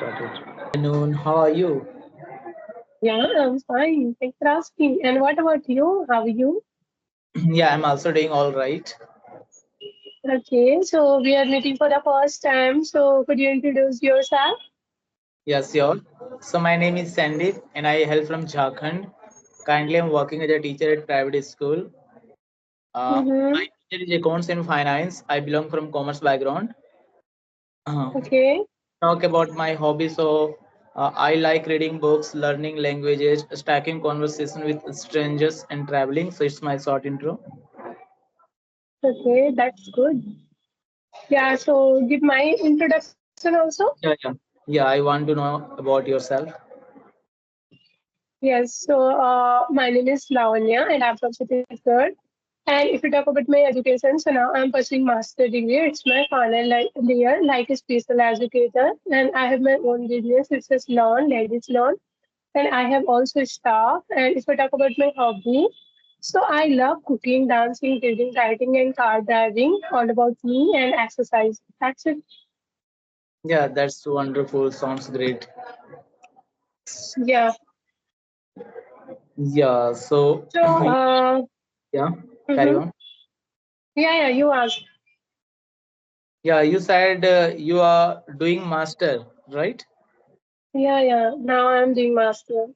Afternoon. How are you? Yeah, I'm fine. Thanks for asking. And what about you? How are you? Yeah, I'm also doing all right. Okay, so we are meeting for the first time. So could you introduce yourself? Yes, sure. So my name is Sandeep and I hail from Jharkhand. Currently, I'm working as a teacher at private school. My Mm-hmm. major is accounts and finance. I belong from commerce background. Uh, Okay. Talk about my hobby. I like reading books, learning languages, stacking conversation with strangers, and traveling. So it's my short intro. Okay, that's good. Yeah, so give my introduction also. Yeah, yeah. Yeah, I want to know about yourself. Yes, so my name is Lavanya and I'm from Chhattisgarh. And if you talk about my education, so now I'm pursuing master degree. It's my final year, like a special educator. And I have my own business. It's a salon, ladies salon. And I have also staff. And if I talk about my hobby, so I love cooking, dancing, reading, writing, and car driving. All about me and exercise. That's it. Yeah, that's wonderful. Sounds great. Yeah. Yeah, so So, yeah, carry mhm. on. Yeah, you asked. Yeah, you said you are doing master, right? Yeah. Now I'm doing master.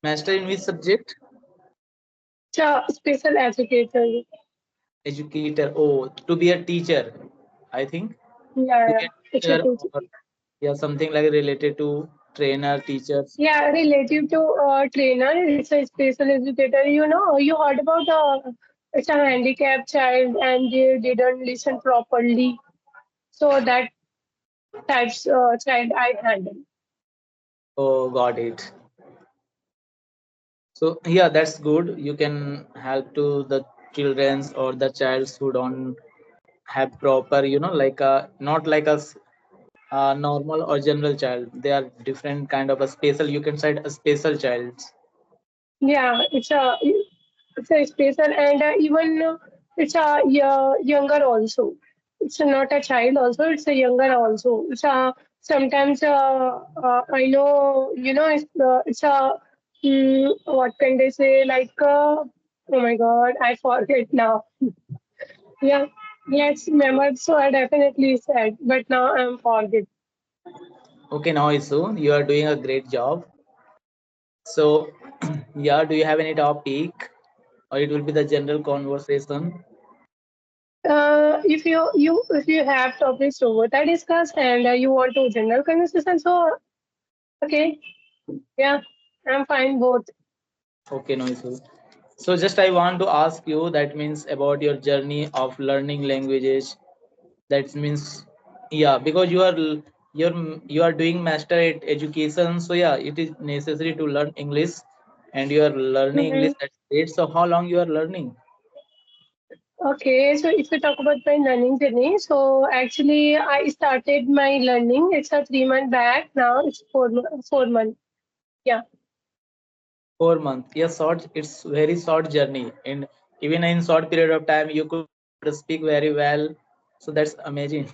Master in which subject? So, special educator. Educator. Oh, to be a teacher, I think. To be a It's a teacher teacher. or yeah, something like related to trainer, teachers. Yeah, relative to trainer, it's a special educator. You know, you heard about it's a handicapped child and they didn't listen properly. So that types child I handle. Oh, got it. So yeah, that's good. You can help to the childrens or the childs who don't have proper, like not like us normal or general child. They are different kind of a special. You can cite a special child. Yeah, it's a special and even it's a younger also. It's not a child also. It's a younger also. It's a sometimes I know it's a what can they say like oh my god I forget now. Yeah, let's remember. So I definitely said, but now I'm forget. Okay, now Isu, you are doing a great job. So yeah, do you have any topic, or it will be the general conversation? If you have topics to what I discuss and you want to general conversation, so okay, yeah, I'm fine both. Okay, no issue. So just I want to ask you that means about your journey of learning languages. That means yeah, because you are doing master at education. So yeah, it is necessary to learn English, and you are learning Hmm. English. That's great. So how long you are learning? Okay, so if we talk about my learning journey, so actually I started my learning. It's a 3 month back. Now it's 4 month. Yeah. 4 months. Yes, short. It's very short journey, and even in short period of time, you could speak very well. So that's amazing.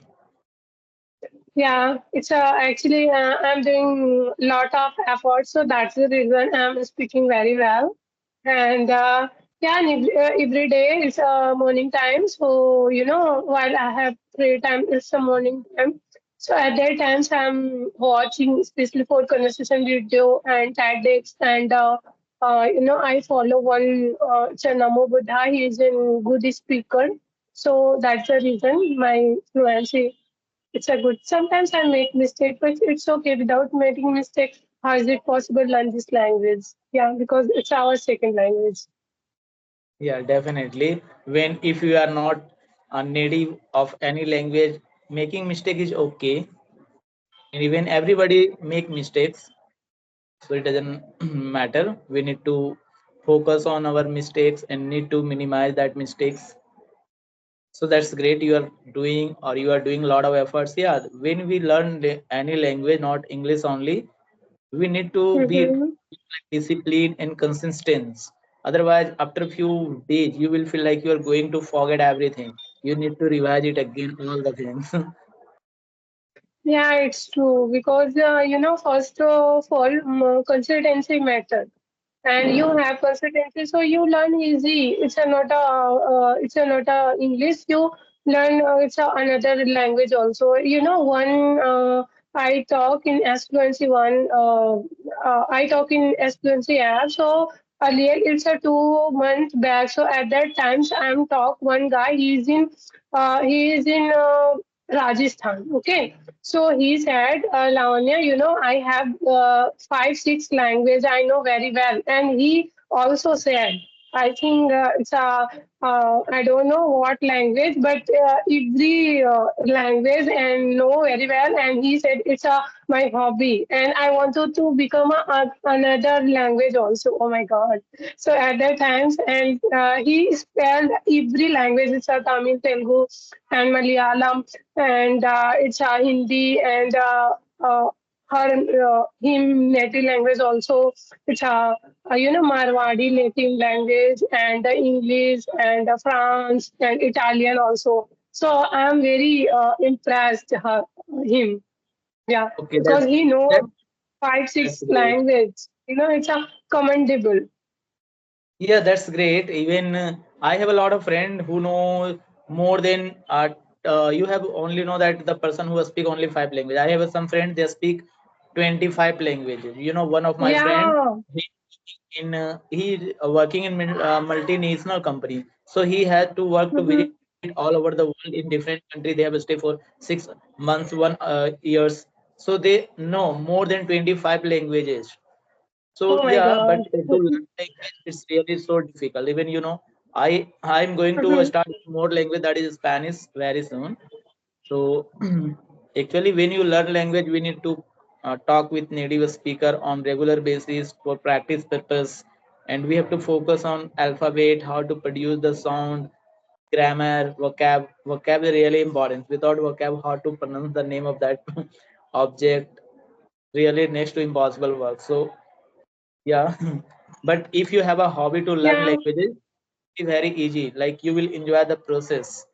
Yeah, it's actually I'm doing lot of efforts, so that's the reason I'm speaking very well. And yeah, and every day it's morning time. So while I have free time, it's a morning time. So at that times I'm watching, especially for conversation video and TEDx, and I follow one. It's a Namo Buddha. He is a good speaker. So that's the reason my fluency it's a good. Sometimes I make mistakes, but it's okay without making mistakes. How is it possible to learn this language? Yeah, because it's our second language. Yeah, definitely. When if you are not a native of any language, making mistake is okay. And even everybody make mistakes, so it doesn't matter. We need to focus on our mistakes and need to minimize that mistakes. So that's great. You are doing or you are doing a lot of efforts. Yeah, when we learn any language, not English only, we need to be Mm-hmm. disciplined and consistent. Otherwise, after a few days, you will feel like you are going to forget everything. You need to revise it again, all the things. Yeah, it's true because first of all, consultancy matter, and you have consultancy, so you learn easy. It's a not a English. You learn another language also. One I talk in fluency one. I talk in fluency app. So earlier it's a 2 month back. So at that times I'm talk one guy. He is in Rajasthan. Okay. So he said, Lavanya, I have 5, 6 language I know very well. And he also said, I think I don't know what language, but every language and know very well. And he said, it's my hobby. And I wanted to become another language also. Oh my God. So at that times, and he spelled every language. It's a Tamil, Telugu, and Malayalam, and it's Hindi, and him native language also. It's Marwadi native language, and English, and France, and Italian also. So I'm very impressed him. Yeah, Okay, because he that know five that's six great. language. It's a commendable. Yeah, that's great. Even I have a lot of friends who know more than you have only know that the person who speak only five languages. I have some friends they speak 25 languages. One of my friend Yeah. he he working in multinational company, so he had to work to Hmm. visit all over the world in different country. They have to stay for 6 months, 1 years. So they know more than 25 languages. So Oh my yeah, but God. to learn language, it's really so difficult. Even I'm going to Hmm. start more language that is Spanish very soon. So actually, when you learn language, we need to talk with native speaker on regular basis for practice purpose, and we have to focus on alphabet, how to produce the sound, grammar, vocab. Vocab is really important. Without vocab, how to pronounce the name of that object, really next to impossible work. So yeah, but if you have a hobby to learn Yeah. languages, it's very easy. Like you will enjoy the process.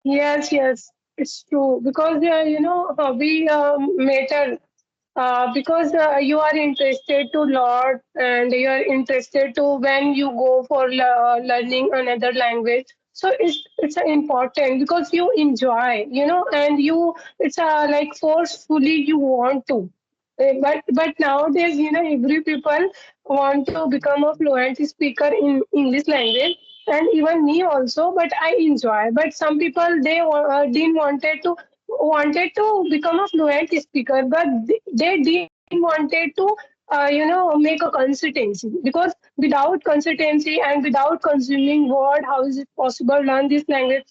Yes, yes, it's true because hobby matter because you are interested to lot, and you are interested to when you go for learning another language. So it's important because you enjoy, and you it's like forcefully you want to. But nowadays, every people want to become a fluent speaker in English language, and even me also. But I enjoy. But some people didn't wanted to become a fluent speaker, but they didn't wanted to make a consistency, because without consistency and without consuming word, how is it possible learn this language?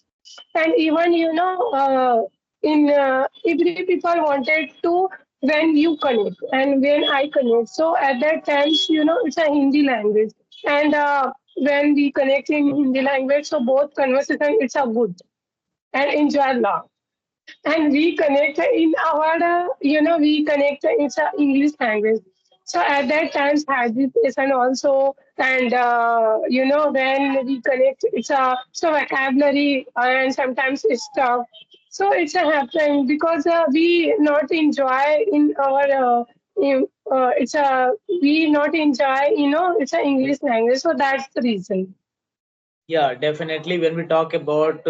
And even in every people wanted to when you connect and when I connect. So at that times, it's a Hindi language, and when we connect in Hindi language, so both conversation it's a good and enjoy a lot. And we connect in our we connect it's a English language. So at that times hesitation also, and when we connect it's a so vocabulary, and sometimes it's tough. So it's a happen because we not enjoy in our it's a we not enjoy, it's a English language, so that's the reason. Yeah, definitely. When we talk about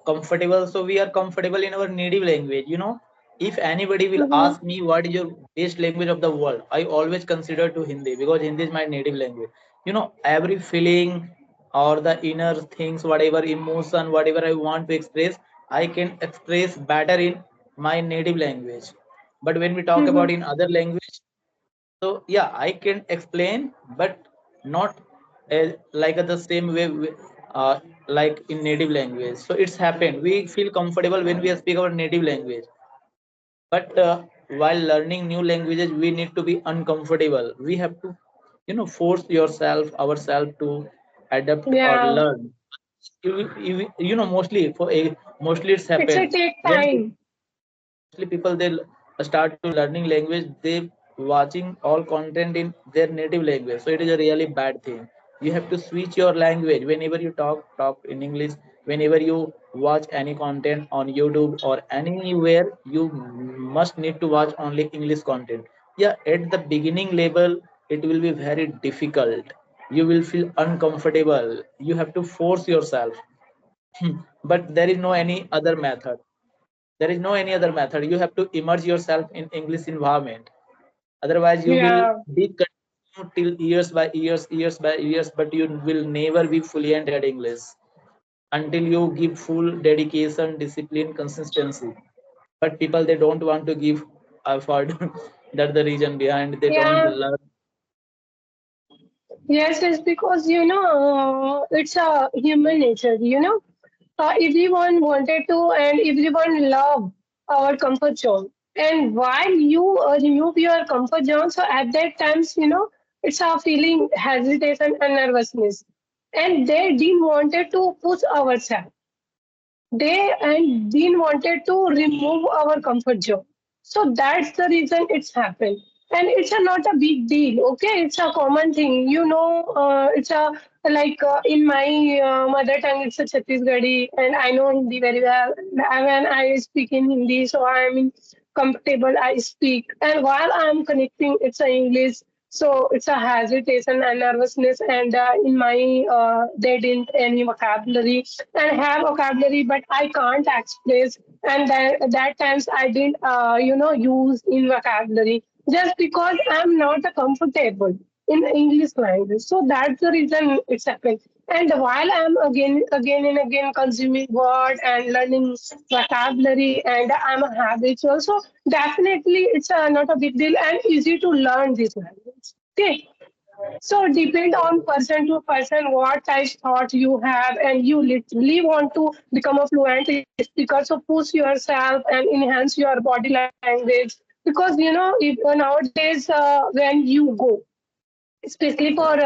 comfortable, so we are comfortable in our native language. If anybody will Hmm. ask me what is your best language of the world, I always consider to Hindi because Hindi is my native language. Every feeling or the inner things, whatever emotion, whatever I want to express, I can express better in my native language. But when we talk about Hmm. in other language, so yeah, I can explain, but not like the same way like in native language. So it's happened. We feel comfortable when we speak our native language, but while learning new languages, we need to be uncomfortable. We have to, force ourselves to adapt or Yeah, learn. Mostly it's it's a happened take when time. mostly people they start to learning language, they watching all content in their native language, so it is a really bad thing. You have to switch your language. Whenever you talk in English, Whenever you watch any content on YouTube or anywhere, you must need to watch only English content. Yeah, at the beginning level, it will be very difficult. You will feel uncomfortable. You have to force yourself. But there is no any other method. There is no any other method. You have to immerse yourself in English environment. Otherwise, you will Yeah. be continued till years by years, years by years, but you will never be fluent at English until you give full dedication, discipline, consistency. But people they don't want to give effort. That's the reason behind they don't Yeah. learn. Yes, it's because it's a human nature. Everyone wanted to, and everyone loved our comfort zone. And while you remove your comfort zone, so at that times, it's a feeling hesitation and nervousness, and they didn't wanted to push ourselves. They and didn't wanted to remove our comfort zone. So that's the reason it's happened. And it's not a big deal, okay? It's a common thing. It's a like in my mother tongue, it's a Chhattisgarhi, and I know Hindi very well. When I speak in Hindi, so I'm in comfortable. I speak, and while I'm connecting, it's a English. So it's a hesitation and nervousness, and in my they didn't any vocabulary and have vocabulary, but I can't express. And that times I didn't, use in vocabulary just because I'm not comfortable in English language. So that's the reason it's happened. And while I'm again and again consuming word and learning vocabulary, and I'm a habitual, so definitely it's not a big deal and easy to learn this language. Okay. So depend on person to person what type thought you have, and you literally want to become a fluent speaker. So push yourself and enhance your body language, because if, nowadays when you go, especially for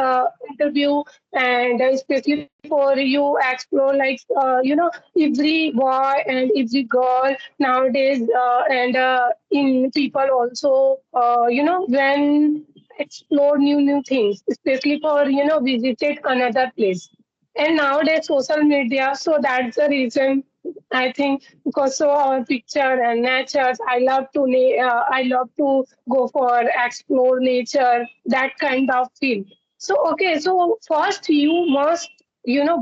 interview, and especially for you explore like every boy and every girl nowadays, and in people also when explore new things, especially for visited another place. And nowadays social media, so that's the reason I think, because so our picture and natures, I love to go for explore nature, that kind of feel. So okay, so first you must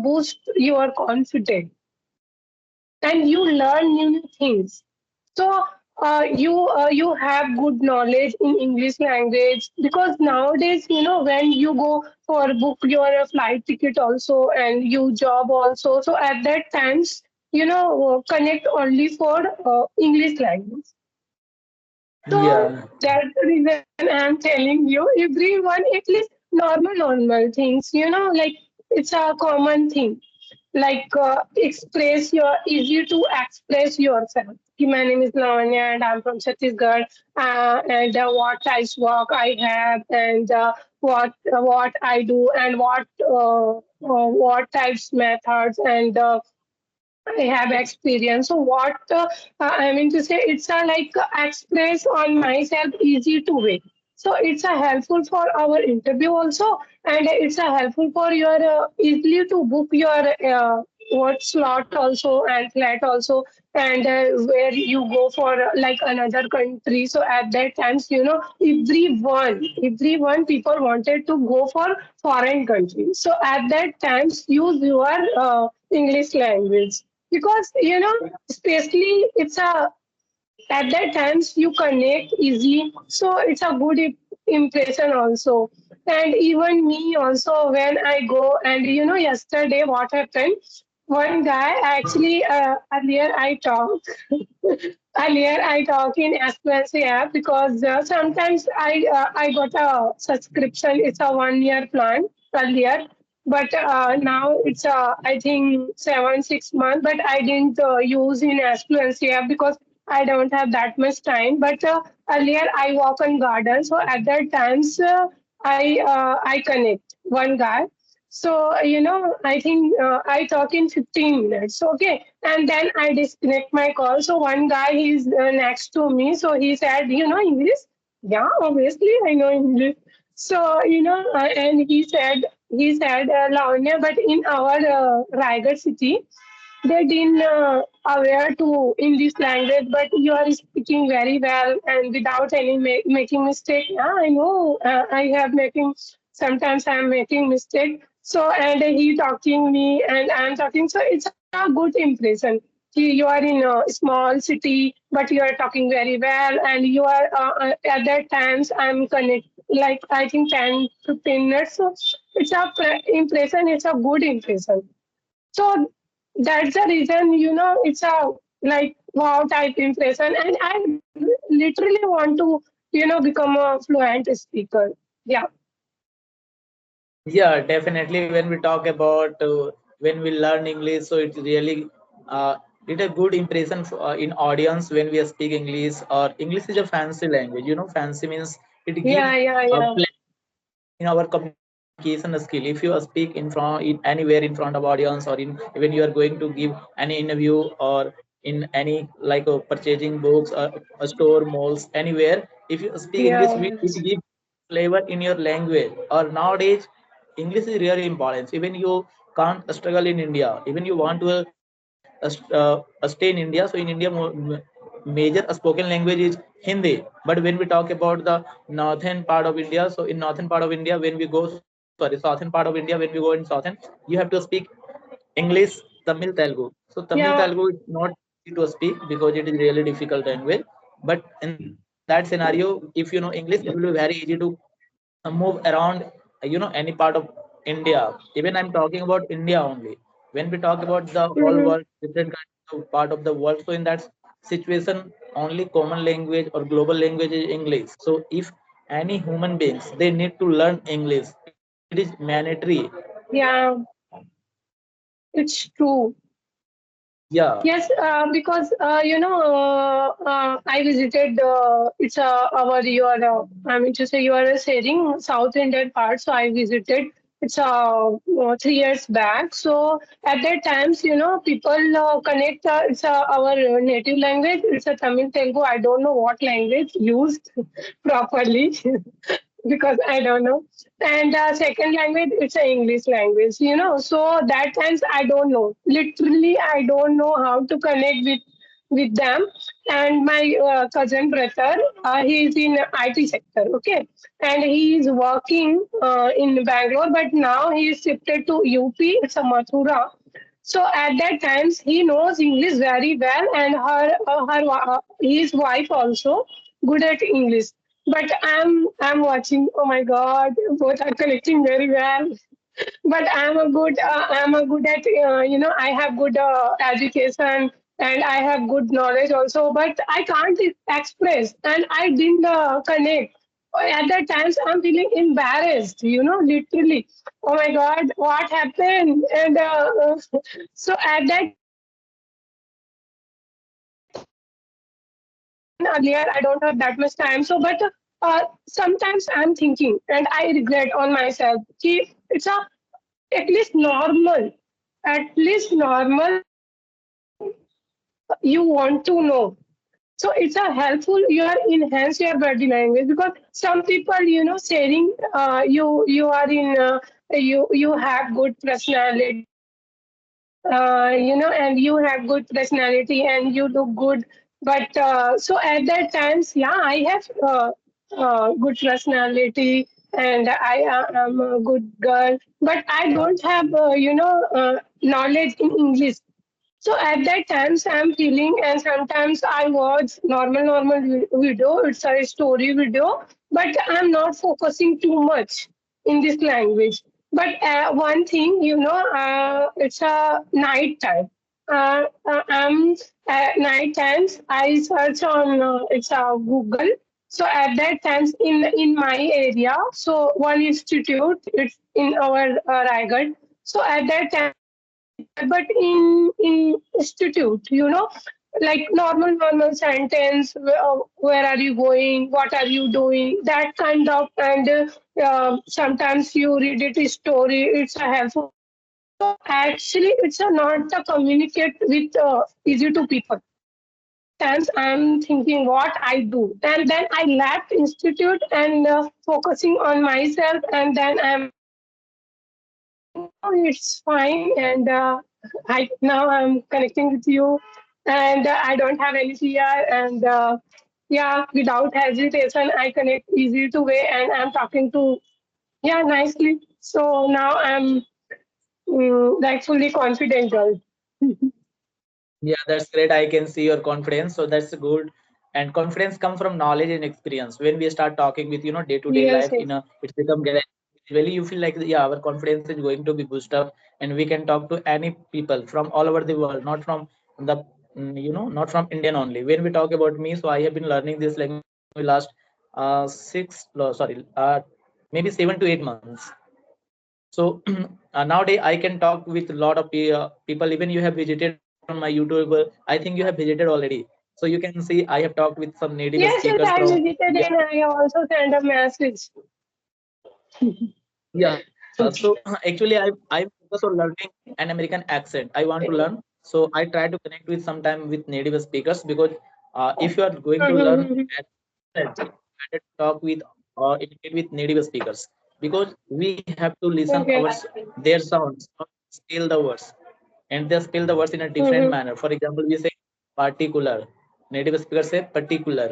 boost your confidence, and you learn new things. So you have good knowledge in English language, because nowadays when you go for book your flight ticket also and you job also, so at that times connect only for English language. So Yeah, that's the reason I'm telling you, everyone, at least normal things, like it's a common thing, like express your easy to express yourself. Ki, my name is Lavanya and I'm from Chhattisgarh, and what types work I have, and what I do, and what types methods, and I have experience. So what I mean to say, it's a like express on myself easy to way. So it's a helpful for our interview also, and it's a helpful for your easily to book your what slot also and flat also, and where you go for like another country. So at that times, everyone people wanted to go for foreign countries. So at that times, use your English language, because especially it's a at that times you connect easy, so it's a good impression also. And even me also, when I go, and yesterday what happened, one guy actually earlier I talk in Asplency app, because sometimes I got a subscription. It's a 1 year plan earlier, but now it's I think 7 6 months. But I didn't use in Asplency app because I don't have that much time. But earlier I walk on garden, so at that times I connect one guy. So I think I talk in 15 minutes. Okay, and then I disconnect my call. So one guy he's next to me. So he said, "You know English?" Yeah, obviously I know English. So and he said, Lavanya, but in our Raigad city. they didn't aware to in this language, but you are speaking very well and without any making mistake. Yeah, I know I have making sometimes I am making mistake. So and he talking me and I am talking. So it's a good impression. You are in a small city, but you are talking very well, and you are at that times I'm connect like I think 10 15 minutes. So it's a impression. It's a good impression. So that's the reason, it's a like wow type impression, and I literally want to, become a fluent speaker. Yeah, Yeah, definitely. When we talk about when we learn English, so it's really it a good impression in audience when we speak English. Or English is a fancy language. You know, fancy means it give yeah, yeah, a yeah, in our communication skill. If you speak in anywhere in front of audience, or in when you are going to give any interview, or in any like purchasing books or a store malls anywhere, if you speak English, yeah, it gives flavor in your language. Or nowadays English is really important. Even you can't struggle in India, even you want to stay in India. So in India, major spoken language is Hindi. But when we talk about the northern part of India, so in northern part of India, when we go, sorry, southern part of India, when we go in southern, you have to speak English, Tamil, Telugu. So Tamil, yeah. Telugu is not easy to speak because it is really difficult language. But in that scenario, if you know English, it will be very easy to move around, any part of India. Even I'm talking about India only. When we talk about the whole Mhm. world, different kinds of part of the world, so in that situation, only common language or global language is English. So if any human beings, they need to learn English, it is mandatory. Yeah, it's true. Yeah. Yes, because I visited. It's our your. I mean to say you are sharing South Indian part. So I visited. It's 3 years back. So at that times, people connect. It's our native language. It's a Tamil Telugu. I don't know what language used properly. Because I don't know. And second language, it's a English language, So that times I don't know. Literally, I don't know how to connect with them. And my cousin brother, he is in IT sector, okay, and he is working in Bangalore, but now he is shifted to UP. It's a Mathura. So at that times he knows English very well, and his wife also good at English. But I'm watching. Oh my God, both are connecting very well. But I'm a good at I have good education and I have good knowledge also. But I can't express, and I didn't connect. At that times, I'm feeling embarrassed. Literally. Oh my God, what happened? And so at that times, I thought I should have done earlier. I don't have that much time. So, but sometimes I'm thinking, and I regret on myself. It's a at least normal, you want to know. So it's a helpful. You are enhance your body language because some people, saying you are in you have good personality, and you have good personality and you look good. But so at that times, yeah, I have good personality and I am a good girl, but I don't have knowledge in English. So at that times I'm feeling, and sometimes I watch normal video. It's a story video, but I'm not focusing too much in this language. But one thing, it's a night time. I'm at night times. I search on it's a Google. So at that times in my area, so one institute, it's in our Raigad. So at that times I visited, but in institute, like normal sentence. Where are you going? What are you doing? That kind of, and sometimes you read it a story. It's a helpful. So actually, it's a not to communicate with easy to people. So at that times, I'm thinking what I do, and then I left institute and focusing on myself, and then I'm thinking, it's fine, and I now I'm connecting with you, and I don't have any fear. And yeah, without hesitation, I connect easy to way, and I'm talking to yeah nicely. So now I'm like fully confident, girl. Yeah, that's great. I can see your confidence. So that's good. And confidence comes from knowledge and experience. When we start talking with, day-to-day Yes, life, yes. it's become really you feel like, yeah, our confidence is going to be boosted up, and we can talk to any people from all over the world, not from the, not from Indian only. When we talk about me, so I have been learning this language last maybe 7 to 8 months. So nowadays I can talk with a lot of people. Even you have visited on my YouTube. I think you have visited already. So you can see I have talked with some native Yes, yes, speakers I from visited India. and I also sent a message. Yeah. So actually, I focus on learning an American accent. I want to learn. So I try to connect with sometime with native speakers, because if you are going to learn Mhm. an accent, it's better to talk with or imitate with native speakers, because we have to listen Okay. their sounds, not spell the words, and they spell the words in a different Mhm. manner. For example, we say particular. Native speaker say particular.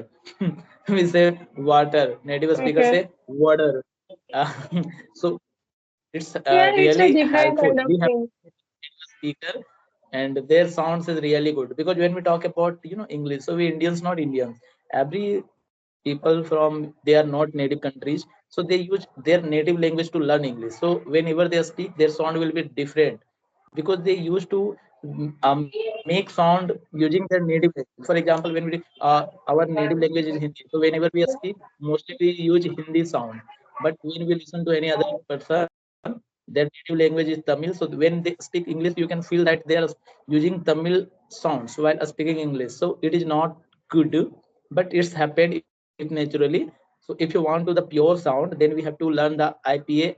We say water. Native speaker Okay. say water. Uh, so it's Yeah, it's a really different helpful. kind of We have thing. a speaker, and their sounds is really good, because when we talk about English, so we Indians, not Indians, every people from, they are not native countries, so they use their native language to learn English. So whenever they speak, their sound will be different, because they used to make sound using their native language. For example, when we our native language is Hindi, so whenever we speak, mostly we use Hindi sound. But when we listen to any other person, their native language is Tamil, so when they speak English, you can feel that they are using Tamil sounds while speaking English. So it is not good, but it's happened if naturally. So if you want to the pure sound, then we have to learn the IPA,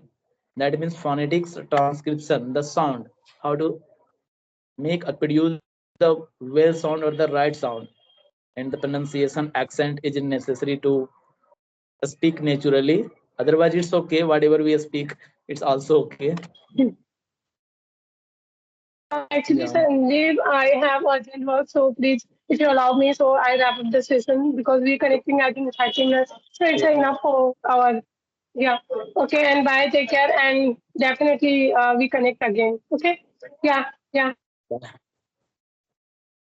that means phonetics transcription, the sound, how to make or produce the well sound or the right sound, and the pronunciation accent is necessary to speak naturally. Otherwise it's okay, whatever we speak, it's also okay. Actually, Yeah. Sandeep, I have urgent work, so please, if you allow me, so I wrap up the session because we're connecting, I think, 30 minutes. So it's enough for our, yeah. Okay, and bye, take care, and definitely we connect again. Okay? Yeah, yeah.